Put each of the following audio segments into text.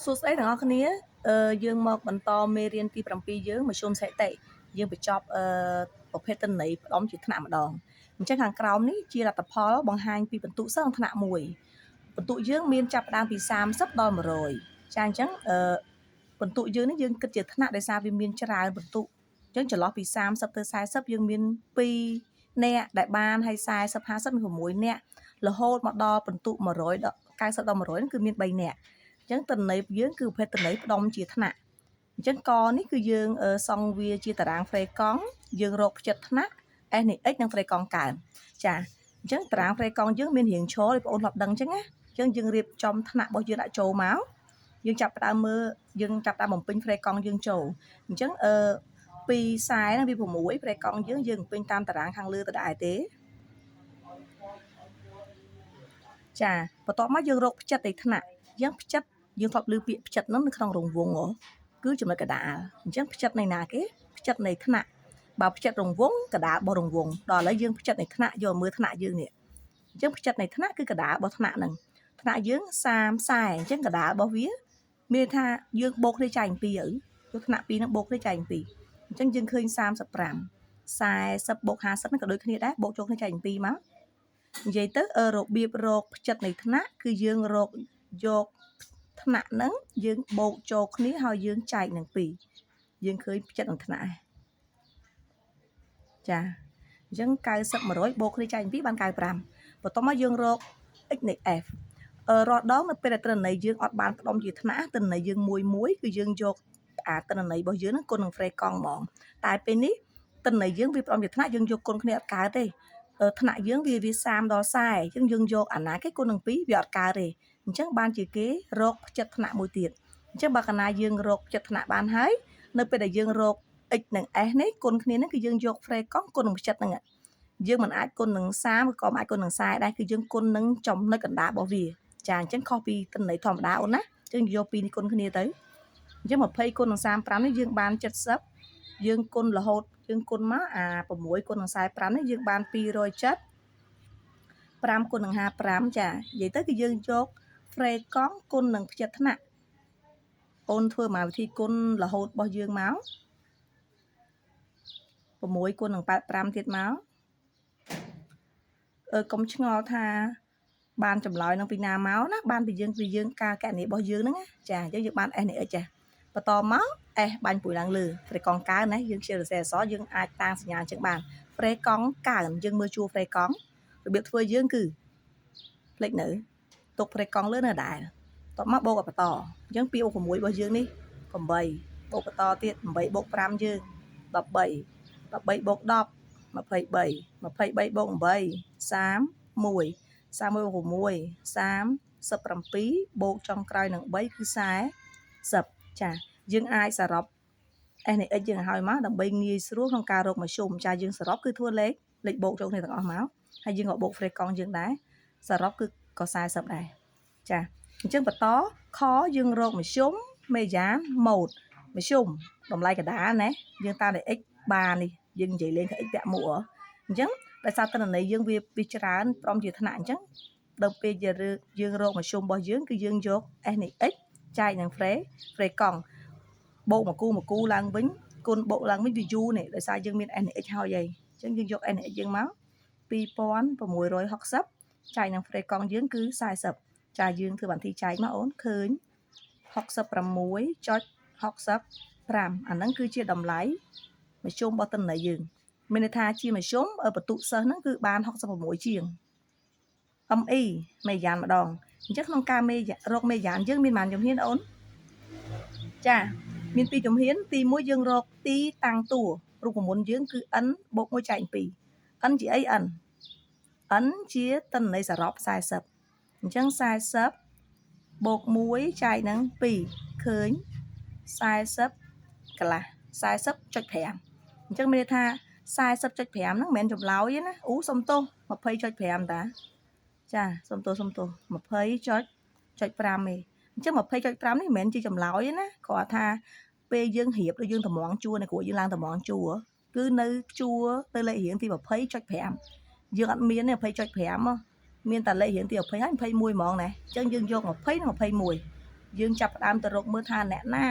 សួស្តីទាំងអស់គ្នាយើងមកបន្តមេរៀនទី7យើងមធ្យមស្ថិតិយើងបញ្ចប់ប្រភេទទិន្នន័យផ្ដុំជាថ្នាក់ម្ដងអញ្ចឹងខាងក្រោមនេះជាលទ្ធផលបង្ហាញពីពិន្ទុសិស្សក្នុងថ្នាក់មួយពិន្ទុយើងមានចាប់ផ្ដើមពី30ដល់100ចាអញ្ចឹងពិន្ទុយើងនេះយើងគិតជាថ្នាក់ដោយសារវាមានច្រើនពិន្ទុអញ្ចឹងចន្លោះពី30ទៅ40យើងមាន2នាក់ដែលបានហើយ40 50មាន6នាក់រហូតមកដល់ពិន្ទុ100ដល់90ដល់100ហ្នឹងគឺមាន3នាក់អញ្ចឹងទិន្នន័យយើងគឺប្រភេទទិន្នន័យផ្ដុំជាថ្នាក់អញ្ចឹងកនេះគឺយើងសង់វាជាតារាងហ្វ្រេកង់យើងរកផ្ចិតថ្នាក់ S នៃ x និងហ្វ្រេកង់កើនចាអញ្ចឹងតារាងហ្វ្រេកង់យើងមានរាងឈរឲ្យបងប្អូនធ្លាប់ដឹងអញ្ចឹងណាអញ្ចឹងយើងរៀបចំថ្នាក់របស់យើងដាក់ចូលមកយើងចាប់ផ្ដើមមើលយើងចាប់ផ្ដើមបំពេញហ្វ្រេកង់យើងចូលអញ្ចឹងពី40និងពី6ហ្វ្រេកង់យើងបំពេញតាមតារាងខាងលើដដែលទេចាបន្ទាប់មកយើងរកផ្ចិតនៃថ្នាក់យើងផ្ចិតយើងធ្លាប់លើពាក្យផ្ចិតនោះនៅក្នុងរង្វង់គឺចំណុចកដាលអញ្ចឹងផ្ចិតនៃណាគេផ្ចិតនៃថ្នាក់បើផ្ចិតរង្វង់កដាលរបស់រង្វង់ដល់ឥឡូវយើងផ្ចិតនៃថ្នាក់យកមើលថ្នាក់យើងនេះអញ្ចឹងផ្ចិតនៃថ្នាក់គឺកដាលរបស់ថ្នាក់ហ្នឹងថ្នាក់យើង30អញ្ចឹងកដាលរបស់វាមានថាយើងបូកគ្នាចែក2ទៅយកថ្នាក់2ហ្នឹងបូកគ្នាចែក2អញ្ចឹងយើងឃើញ35 40បូក50ហ្នឹងក៏ដូចគ្នាដែរបូកចូលគ្នាចែក2មកនិយាយទៅរបៀបរកផ្ចិតនៃថ្នាក់គឺយើងរកយកថ្នាក់ហ្នឹងយើងបូកចូលគ្នាហើយយើងចែកនឹង2យើងឃើញផ្ចិតនឹងថ្នាក់ចាអញ្ចឹង90 100បូកគ្នាចែក2បាន95បន្ទាប់មកយើងរក x នៃ f រាល់ដងនៅពេលដែលទិន្នន័យយើងអត់បានផ្ដុំជាថ្នាក់ទិន្នន័យយើងមួយគឺយើងយកទិន្នន័យរបស់យើងហ្នឹងគុណនឹងហ្វ្រេកង់ហ្មងតែពេលនេះទិន្នន័យយើងវាផ្ដុំជាថ្នាក់យើងយកគុណគ្នាអត់កើតទេថ្នាក់យើងវា30ដល់40អញ្ចឹងយើងយកអាណាគេគុណនឹង2វាអត់កើតទេអញ្ចឹងបានជាគេរកផ្ចិតថ្នាក់មួយទៀតអញ្ចឹងបើកាលណាយើងរកផ្ចិតថ្នាក់បានហើយនៅពេលដែលយើងរក x និង s នេះគុណគ្នាហ្នឹងគឺយើងយកហ្វ្រេកង់គុណនឹងផ្ចិតហ្នឹងយើងមិនអាចគុណនឹង30ក៏មិនអាចគុណនឹង40ដែរគឺយើងគុណនឹងចំណុចកណ្ដាលរបស់វាចាអញ្ចឹងខុសពីទិន្នន័យធម្មតាអូនណាអញ្ចឹងយកពីរនេះគុណគ្នាទៅអញ្ចឹង20គុណនឹង35នេះយើងបាន70យើងគុណរហូតយើងគុណមកអា6គុណនឹង45នេះយើងបាន270 5គុណនឹង55ចានិយាយទៅគឺយើងយកហ្វ្រេកង់គុណនឹងផ្ចិតថ្នាក់អូនធ្វើមកវិធីគុណរហូតរបស់យើងមក6គុណនឹង85ទៀតមកកុំឆ្ងល់ថាបានចម្លើយនឹងពីណាមកណាបានពីយើងការកណនីរបស់យើងហ្នឹងចាអញ្ចឹងយើងបាន S នៃ x ចាបន្តមក S បាញ់ពួយឡើងលើហ្វ្រេកង់កើនណាយើងជាសរសេរអក្សរយើងអាចតាំងសញ្ញាចឹងបានហ្វ្រេកង់កើនយើងមើលជួរហ្វ្រេកង់របៀបធ្វើយើងគឺផ្លេចនៅទុកហ្វ្រេកង់លើនៅដែរតមកបូកឲ្យបន្តអញ្ចឹង2បូក6របស់យើងនេះ8បូកបន្តទៀត8បូក5យើង13 13បូក10 23 23បូក8 31 31បូក6 37បូកចុងក្រោយនឹង3គឺ40ចាយើងអាចសរុប S នៃ x យើងឲ្យមកដើម្បីងាយស្រួលក្នុងការរកមធ្យមចាយើងសរុបគឺធ្វើលេខបូកចូលគ្នាទាំងអស់មកហើយយើងក៏បូកហ្វ្រេកង់យើងដែរសរុបគឺក៏40ដែរចាអញ្ចឹងបន្តខយើងរកមធ្យមមេយ៉ានម៉ូតមធ្យមតម្លៃកណ្ដាលណាយើងតាមតែ x បាននេះយើងនិយាយលេងថា x ពាក់មួអញ្ចឹងដោយសារទិន្នន័យយើងវាច្រើនព្រមជាថ្នាក់អញ្ចឹងដល់ពេលយើងរកមធ្យមរបស់យើងគឺយើងយក S នៃ x ចែកនឹងហ្វ្រេកង់បូកមកគូឡើងវិញគុណបូកឡើងវិញវាយូរនេះដោយសារយើងមាន S នៃ x ហើយអីអញ្ចឹងយើងយក S នៃ x យើងមក2660ចែកនឹងហ្វ្រេកង់យើងគឺ40ចាយើងធ្វើបន្ទីចែកមកអូនឃើញ66.65អាហ្នឹងគឺជាតម្លៃមធ្យមរបស់ទិន្នន័យយើងមានន័យថាជាមធ្យមបន្ទុកសិស្សហ្នឹងគឺបាន66ជាង ME មេយ៉ានម្ដងអញ្ចឹងក្នុងការរកមេយ៉ានយើងមានប៉ុន្មានជំហានអូនចាមាន2ជំហានទី1យើងរកទីតាំងតួរូបមន្តយើងគឺ n បូក1ចែក2 n ជាអី n ជាទិន្នន័យសរុប40អញ្ចឹង40បូក1ចែកនឹង2ឃើញ40កន្លះ40.5អញ្ចឹងមានន័យថា40.5ហ្នឹងមិនមែនចម្លើយទេណាសុំទោស20.5តាចាសុំទោស20.5ទេអញ្ចឹង20.5នេះមិនមែនជាចម្លើយទេណាគ្រាន់ថាពេលយើងរៀបដូចយើងតម្រង់ជួរនៅគ្រូយើងឡើងតម្រង់ជួរគឺនៅជួរទៅលេខរៀងទី20.5យើងអត់មានទេ20.5មានតែលេខរៀងទី20ហើយ21ហ្មងណាអញ្ចឹងយើងយក20និង21 យើងចាប់ផ្ដើមទៅរកមើលថាអ្នកណា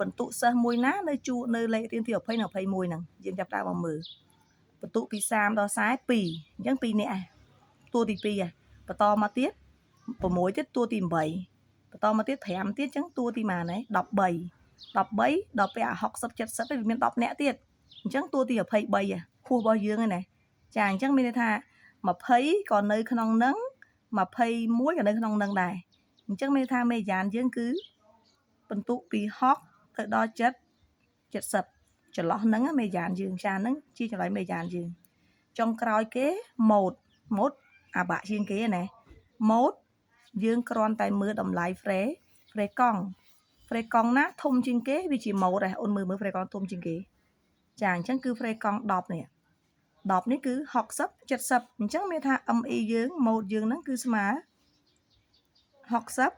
បន្ទុកសិស្សមួយណានៅជួរនៅលេខរៀនទី20និង21ហ្នឹងយើងចាប់ផ្ដើមមកមើលបន្ទុកពី30ដល់42អញ្ចឹង2នាក់តួទី2បន្តមកទៀត6ទៀតតួទី8បន្តមកទៀត5ទៀតអញ្ចឹងតួទីម៉ានហើយ13ដល់ពេលអា60 70វាមាន10នាក់ទៀតអញ្ចឹងតួទី23ហួសរបស់យើងហ្នឹងណាចាអញ្ចឹងមានន័យថា20ក៏នៅក្នុងហ្នឹង21ក៏នៅក្នុងហ្នឹងដែរអញ្ចឹងមានន័យថាមេយ៉ានយើងគឺបន្ទុកពី60ទៅដល់70ចន្លោះហ្នឹងមេយ៉ានយើងចាហ្នឹងជាចម្លើយមេយ៉ានយើងចុងក្រោយគេម៉ូតអាបាក់ជាងគេណាម៉ូតយើងគ្រាន់តែមើលតម្លៃហ្វ្រេកង់ណាធំជាងគេវាជាម៉ូតដែរអូនមើលហ្វ្រេកង់ធំជាងគេចាអញ្ចឹងគឺហ្វ្រេកង់10នេះ10នេះគឺ60 70អញ្ចឹងមានថា ME យើងម៉ូតយើងហ្នឹងគឺស្មើ60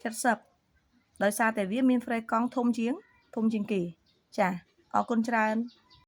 70ដោយសារតែវាមានហ្វ្រេកង់ធំជាងគេចាអរគុណច្រើន